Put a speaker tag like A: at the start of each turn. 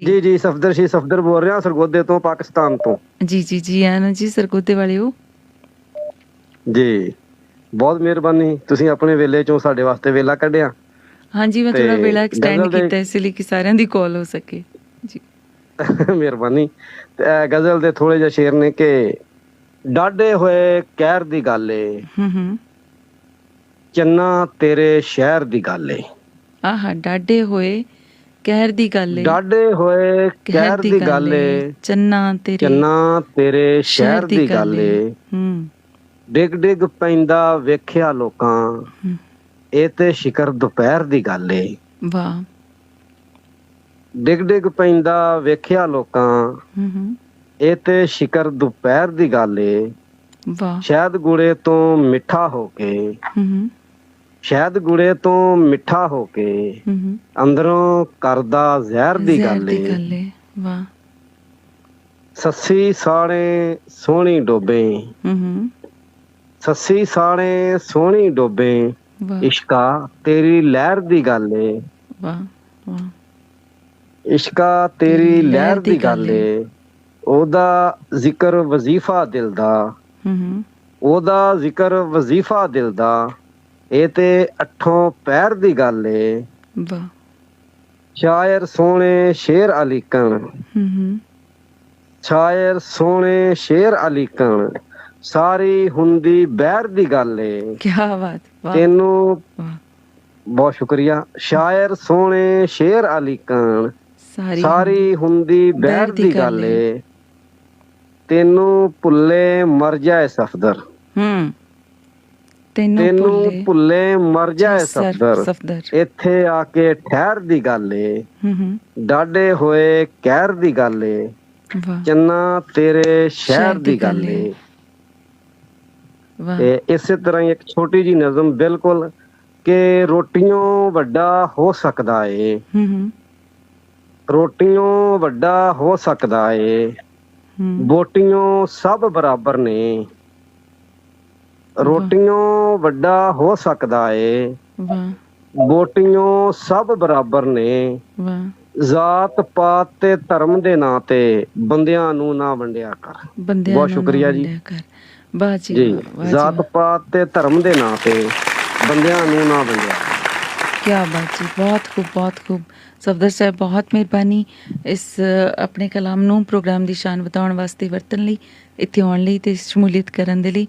A: ਜੀ ਜੀ ਸਫਦਰ ਬੋਲ ਰਿਹਾ ਸਰਗੋਦੇ ਤੋਂ ਪਾਕਿਸਤਾਨ ਤੋਂ।
B: ਜੀ ਆਨਾ ਜੀ ਸਰਗੋਦੇ ਵਾਲੇ ਹੋ
A: ਜੀ ਬਹੁਤ ਮਿਹਰਬਾਨੀ, ਤੁਸੀਂ ਆਪਣੇ ਵੇਲੇ ਚੋਂ ਸਾਡੇ ਵਾਸਤੇ ਵੇਲਾ ਕੱਢਿਆ।
B: ਹਾਂਜੀ ਮੈਂ
A: ਤੇ
B: ਥੋੜਾ ਵੇਲਾ ਐਕਸਟੈਂਡ
A: ਗਜ਼ਲ ਦੇ
B: ਕੀਤਾ ਇਸ ਲਈ ਕਿ ਸਾਰਿਆਂ ਦੀ ਕਾਲ ਹੋ ਸਕੇ ਜੀ।
A: ਮਿਹਰਬਾਨੀ। ਤੇ ਇਹ ਗਜ਼ਲ ਦੇ ਥੋੜੇ ਜਿਹੇ ਸ਼ੇਰ ਨੇ ਕਿ ਡਾਢੇ ਹੋਏ ਕਹਿਰ ਦੀ ਗੱਲ ਏ, ਚੰਨਾ ਤੇਰੇ ਸ਼ਹਿਰ ਦੀ ਗੱਲ ਏ।
B: ਆਹਾ ਡਾਢੇ ਹੋਏ ਕਹਿਰ ਦੀ ਗੱਲ ਏ,
A: ਡਾਢੇ ਹੋਏ ਕਹਿਰ ਦੀ ਗੱਲ ਏ,
B: ਚੰਨਾ
A: ਤੇਰੇ ਸ਼ਹਿਰ ਦੀ ਗੱਲ ਏ। ਡਿੱਗ ਡਿੱਗ ਪੈਂਦਾ ਵੇਖਿਆ ਲੋਕਾਂ, ਇਹ ਤੇ ਸ਼ਿਕਰ ਦੁਪਹਿਰ ਦੀ ਗੱਲ ਏ।
B: ਵਾਹ।
A: ਡਿੱਗ ਡਿੱਗ ਪੈਂਦਾ ਵੇਖਿਆ ਲੋਕਾਂ, ਇਹ ਤੇ ਸ਼ਿਕਰ ਦੁਪਹਿਰ ਦੀ ਗੱਲ ਏ।
B: ਵਾਹ।
A: ਸ਼ਾਇਦ ਗੁੜੇ ਤੋਂ ਮਿੱਠਾ ਹੋ ਕੇ, ਸ਼ਾਇਦ ਗੁੜੇ ਤੋਂ ਮਿੱਠਾ ਹੋ ਕੇ, ਅੰਦਰੋਂ ਕਰਦਾ ਜ਼ਹਿਰ ਦੀ ਗੱਲ ਏ।
B: ਵਾਹ।
A: ਸੱਸੀ ਸਾਣੇ ਸੋਹਣੀ ਡੋਬੇ, ਸੱਸੀ ਸਾਣੇ ਸੋਹਣੀ ਡੋਬੇ, ਇਸ਼ਕਾ ਤੇਰੀ ਲਹਿਰ ਦੀ ਗੱਲ ਏ।
B: ਵਾਹ।
A: ਇਸ਼ਕਾ ਤੇਰੀ ਲਹਿਰ ਦੀ ਗੱਲ ਏ। ਉਹਦਾ ਜ਼ਿਕਰ ਵਜ਼ੀਫਾ ਦਿਲ ਦਾ, ਉਹਦਾ ਜ਼ਿਕਰ ਵਜ਼ੀਫਾ ਦਿਲ ਦਾ, ਇਹ ਤੇ ਅੱਠੋਂ ਪਹਿਰ ਦੀ ਗੱਲ ਏ। ਸ਼ਾਇਰ ਸੋਹਣੇ ਸ਼ੇਰ ਅਲੀਕਣ, ਸ਼ਾਇਰ ਸੋਹਣੇ ਸ਼ੇਰ ਅਲੀਕਣ, ਸਾਰੀ ਹੁੰਦੀ ਬਹਿਰ ਦੀ ਗੱਲ ਏ।
B: ਕਿਆ ਬਾਤ।
A: ਤੈਨੂੰ ਬਹੁਤ ਸ਼ੁਕਰੀਆ। ਸ਼ਾਇਰ ਸੋਹਣੇ ਸ਼ੇਰ ਅਲੀਕਣ, ਸਾਰੀ ਹੁੰਦੀ ਬਹਿਰ ਦੀ ਗੱਲ ਏ। ਤੈਨੂੰ ਭੁੱਲੇ ਮਰ ਜਾਏ ਸਫਦਰ, ਤੈਨੂੰ ਭੁੱਲੇ ਮਰ ਜਾਏ ਸਫਦਰ, ਇੱਥੇ ਆ ਕੇ ਠਹਿਰ ਦੀ ਗੱਲ ਏ। ਡਾਢੇ ਹੋਏ ਕਹਿਰ ਦੀ ਗੱਲ ਏ, ਚੰਨਾ ਤੇਰੇ ਸ਼ਹਿਰ ਦੀ ਗੱਲ ਏ। ਤੇ ਇਸੇ ਤਰ੍ਹਾਂ ਹੀ ਇੱਕ ਛੋਟੀ ਜੀ ਨਜ਼ਮ ਬਿਲਕੁਲ ਕਿ ਰੋਟੀਓਂ ਵੱਡਾ ਹੋ ਸਕਦਾ ਏ, ਰੋਟੀਓਂ ਵੱਡਾ ਹੋ ਸਕਦਾ ਏ, ਬੋਟੀਓਂ ਸਭ ਬਰਾਬਰ ਨੇ। ਰੋਟੀਓਂ ਵੱਡਾ ਹੋ ਸਕਦਾ ਏ, ਬੋਟੀਓਂ ਸਭ ਬਰਾਬਰ ਨੇ। ਜ਼ਾਤ ਪਾਤ ਤੇ ਧਰਮ ਦੇ ਨਾਂ ਤੇ ਬੰਦਿਆਂ ਨੂੰ ਨਾ ਵੰਡਿਆ ਕਰ। ਬਹੁਤ ਸ਼ੁਕਰੀਆ ਜੀ। ਜੀ ਜ਼ਾਤ ਪਾਤ ਤੇ ਧਰਮ ਦੇ ਨਾਂ ਤੇ ਬੰਦਿਆਂ ਨੂੰ ਨਾ ਵੰਡਿਆ।
B: ਕਿਆ ਬਾਤ ਜੀ, ਬਹੁਤ ਖੂਬ ਸਫਦਰ ਸਾਹਿਬ, ਬਹੁਤ ਮਿਹਰਬਾਨੀ ਇਸ ਆਪਣੇ ਕਲਾਮ ਨੂੰ ਪ੍ਰੋਗਰਾਮ ਦੀ ਸ਼ਾਨ ਵਧਾਉਣ ਵਾਸਤੇ ਵਰਤਣ ਲਈ, ਇੱਥੇ ਆਉਣ ਲਈ ਤੇ ਸ਼ਮੂਲੀਅਤ ਕਰਨ ਦੇ ਲਈ।